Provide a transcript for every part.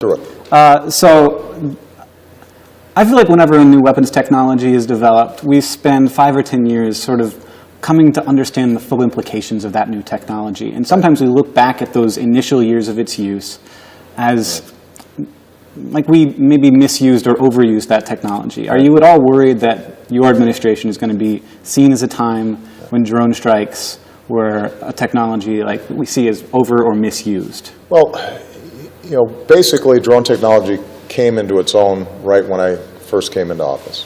Through it. So I feel like whenever a new weapons technology is developed, we spend 5 or 10 years sort of coming to understand the full implications of that new technology. And sometimes we look back at those initial years of its use as like we maybe misused or overused that technology. Are you at all worried that your administration is going to be seen as a time when drone strikes were a technology like we see as over or misused? Well, you know, basically drone technology came into its own right when I first came into office.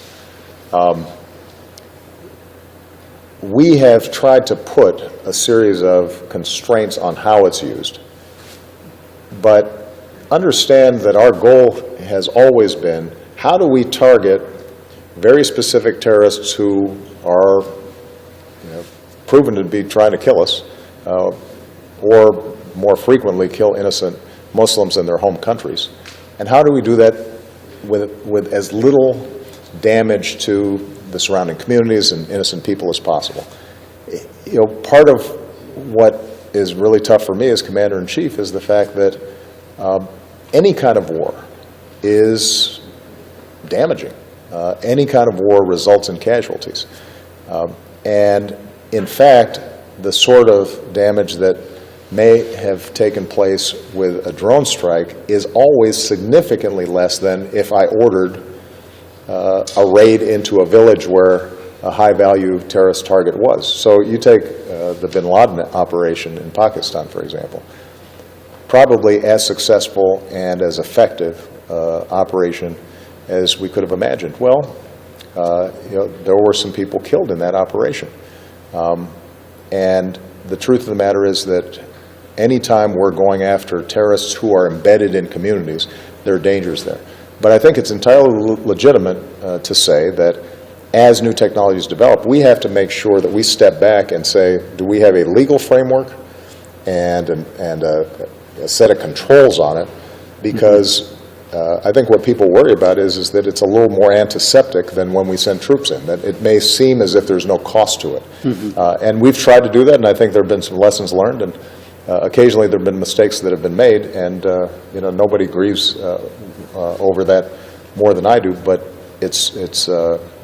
We have tried to put a series of constraints on how it's used, but understand that our goal has always been, how do we target very specific terrorists who are proven to be trying to kill us, or more frequently kill innocent Muslims in their home countries? And how do we do that with as little damage to the surrounding communities and innocent people as possible? You know, part of what is really tough for me as Commander-in-Chief is the fact that any kind of war is damaging. Any kind of war results in casualties. And in fact, the sort of damage that may have taken place with a drone strike is always significantly less than if I ordered a raid into a village where a high-value terrorist target was. So you take the bin Laden operation in Pakistan, for example. Probably as successful and as effective operation as we could have imagined. Well, you know, there were some people killed in that operation. And the truth of the matter is that anytime we're going after terrorists who are embedded in communities, there are dangers there. But I think it's entirely legitimate to say that as new technologies develop, we have to make sure that we step back and say, do we have a legal framework and a set of controls on it? Because I think what people worry about is that it's a little more antiseptic than when we send troops in, that it may seem as if there's no cost to it. And we've tried to do that, and I think there have been some lessons learned, and occasionally there have been mistakes that have been made, and you know, nobody grieves over that more than I do, but it's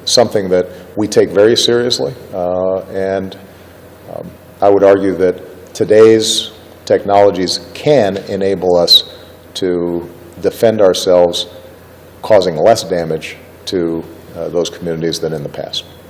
something that we take very seriously, and I would argue that today's technologies can enable us to defend ourselves, causing less damage to those communities than in the past.